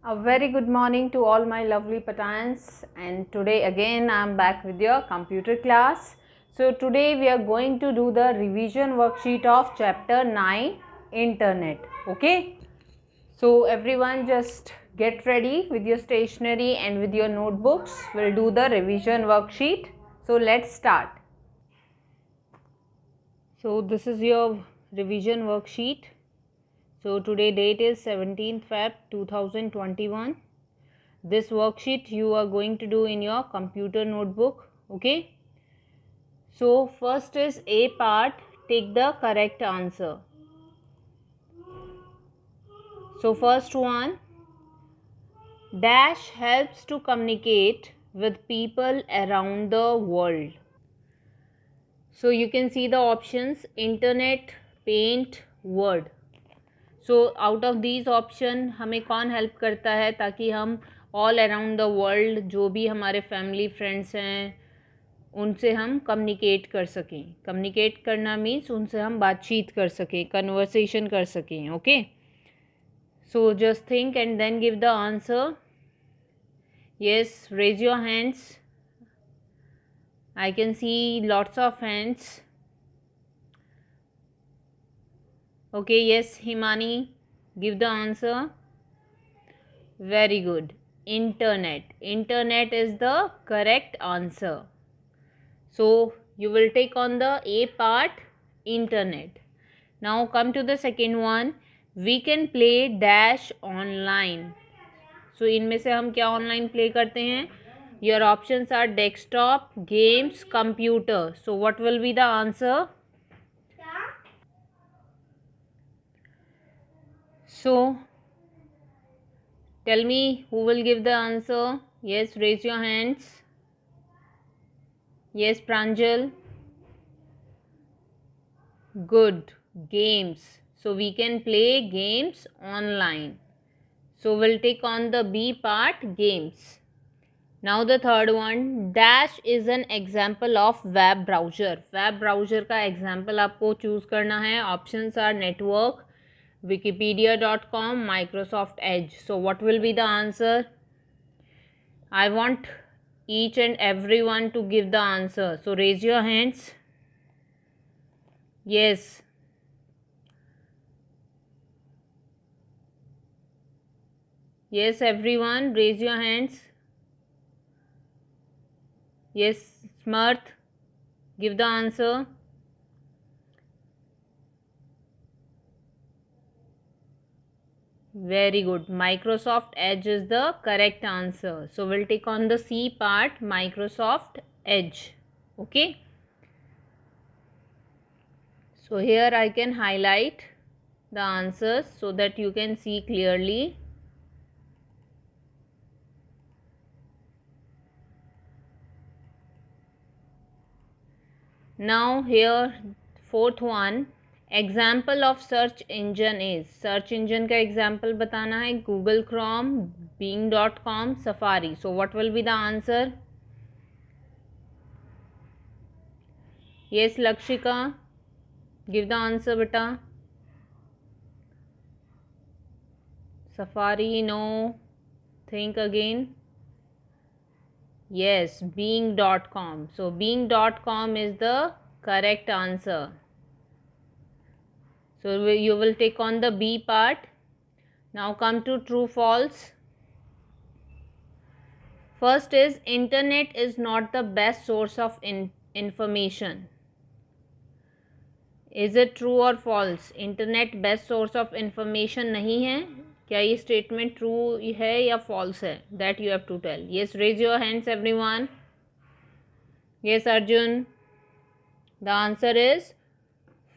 A very good morning to all my lovely Patans, and today again I am back with your computer class. So today we are going to do the revision worksheet of chapter 9 Internet. Okay, so everyone just get ready with your stationery and with your notebooks. We'll do the revision worksheet. So let's start. So this is your revision worksheet. So today date is 17th Feb 2021. This worksheet you are going to do in your computer notebook. Okay, so first is A part, take the correct answer. So first one, dash helps to communicate with people around the world. So you can see the options: internet, paint, word. So out of these option हमें कौन help करता है ताकि हम all around the world जो भी हमारे family friends हैं उनसे हम कम्युनिकेट कर सकें. कम्युनिकेट करना मीन्स उनसे हम बातचीत कर सकें, कन्वर्सेशन कर सकें. Okay, so just think and then give the answer. Yes, raise your hands. I can see lots of hands. Okay, yes, Himani, give the answer. Very good. Internet. Internet is the correct answer. So you will take on the A part, internet. Now come to the second one. We can play dash online. So इनमें से हम क्या online play करते हैं? Your options are desktop, games, computer. So what will be the answer? So tell me who will give the answer. Yes, raise your hands. Yes, Pranjal. Good. Games. So we can play games online. So we'll take on the B part, games. Now the third one, dash is an example of web browser. Web browser का example आपको choose करना है. Options are network, wikipedia.com, Microsoft Edge. So what will be the answer? I want each and everyone to give the answer. So raise your hands. Yes. Yes, everyone, raise your hands. Yes, Smarth, give the answer. Very good. Microsoft Edge is the correct answer. So we'll take on the C part, Microsoft Edge. Okay. So here I can highlight the answers so that you can see clearly. Now here fourth one, example of search engine is. Search engine का example बताना है. Google Chrome, bing.com, Safari. So what will be the answer? Yes, Lakshika, give the answer बेटा. Safari, no. Think again. Yes, bing.com. So bing.com is the correct answer. So you will take on the B part. Now come to true false. First is internet is not the best source of information. Is it true or false? Internet best source of information नहीं है. क्या ये statement true है या false है? That you have to tell. Yes, raise your hands everyone. Yes, Arjun. The answer is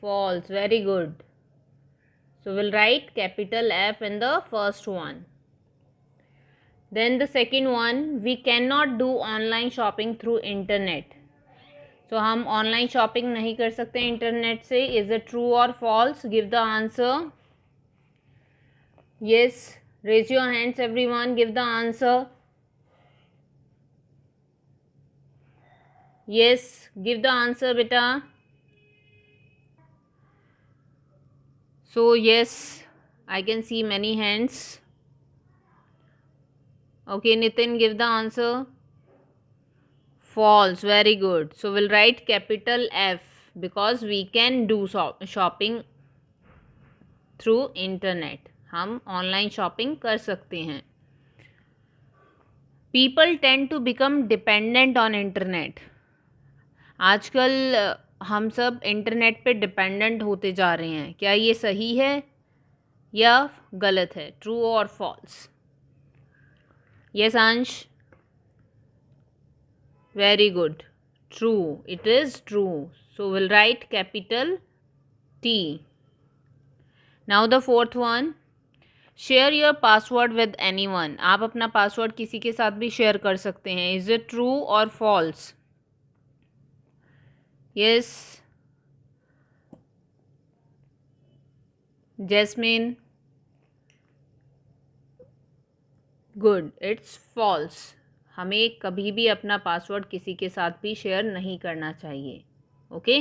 false. Very good. So we'll write capital F in the first one. Then the second one, we cannot do online shopping through internet. So हम online shopping नहीं कर सकते internet से. Is it true or false? Give the answer. Yes, raise your hands everyone. Give the answer. Yes, give the answer beta. So yes, I can see many hands. Okay, Nitin, give the answer. False. Very good. So we'll write capital F because we can do shopping through internet. हम online shopping कर सकते हैं. People tend to become dependent on internet. आजकल हम सब internet पे dependent होते जा रहे हैं. क्या ये सही है या गलत है? ट्रू और फॉल्स? यस अंश, very good. True, it is true. So will write capital T. Now the fourth one, share your password with anyone. आप अपना पासवर्ड किसी के साथ भी शेयर कर सकते हैं. इज इट ट्रू और false? Yes Jasmine, good. It's false. हमें कभी भी अपना पासवर्ड किसी के साथ भी शेयर नहीं करना चाहिए. Okay,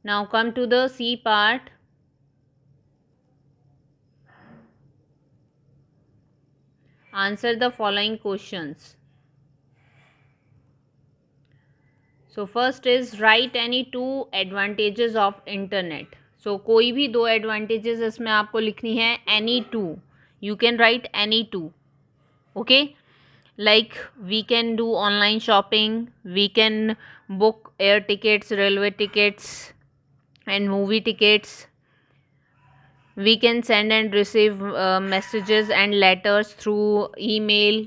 now come to the C part. Answer the following questions. So first is write any 2 advantages of internet. So कोई भी 2 एडवांटेजेस इसमें आपको लिखनी है. Any 2, you can write any 2. Okay, like we can do online shopping, we can book air tickets, railway tickets and movie tickets, we can send and receive messages and letters through email,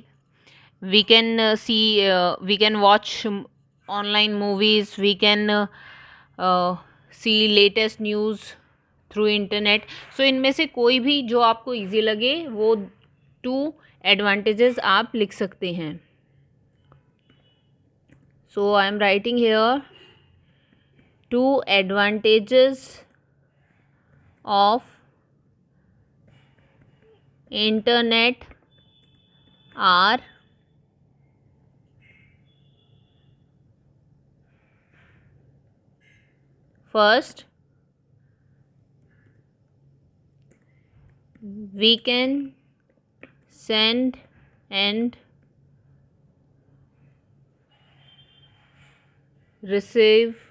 we can we can watch online movies, we can see latest news through internet. So इनमें से कोई भी जो आपको easy लगे वो 2 advantages आप लिख सकते हैं. So I am writing here 2 advantages of internet are first, we can send and receive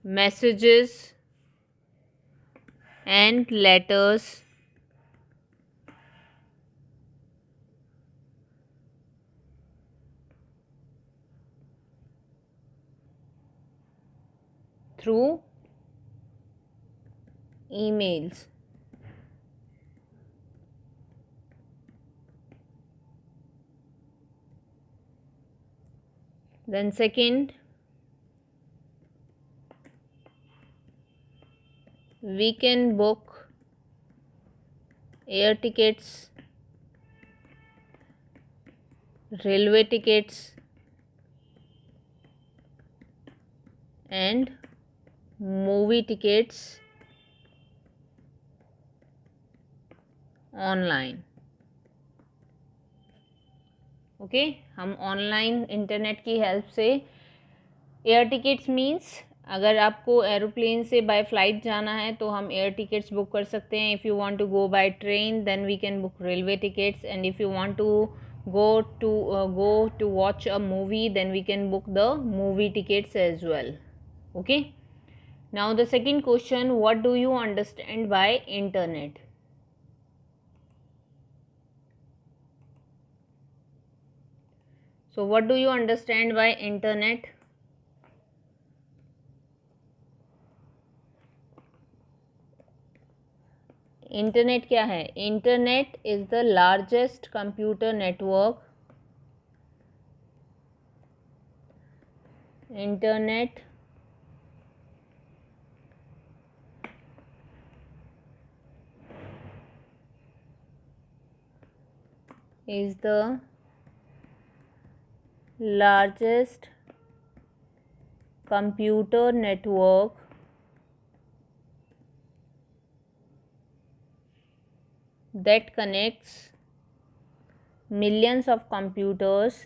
messages and letters through emails. Then second, we can book air tickets, railway tickets and movie tickets online. Okay, हम online internet की help से air tickets means अगर आपको aeroplane से by flight जाना है तो हम एयर टिकट्स बुक कर सकते हैं. If you want to go by train then we can book railway tickets, and if you want to go to watch a movie then we can book the movie tickets as well. Okay, now the second question, what do you understand by internet? So what do you understand by internet? Internet क्या है? Internet is the largest computer network. Internet is the largest computer network that connects millions of computers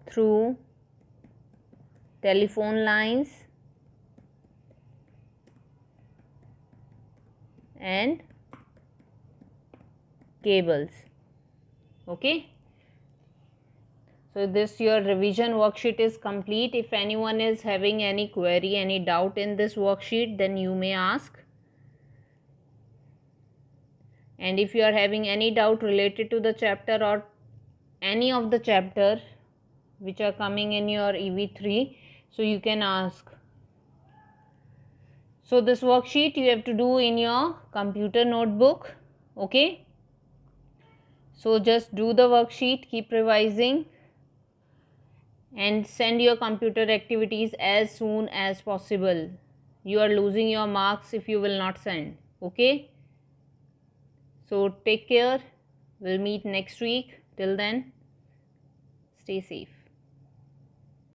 through telephone lines, and cables. Okay, so this your revision worksheet is complete. If anyone is having any query, any doubt in this worksheet, then you may ask. And if you are having any doubt related to the chapter or any of the chapter which are coming in your EV3, so you can ask. So this worksheet you have to do in your computer notebook. Okay, so just do the worksheet, keep revising, and send your computer activities as soon as possible. You are losing your marks if you will not send. Okay, so take care. We'll meet next week. Till then, stay safe.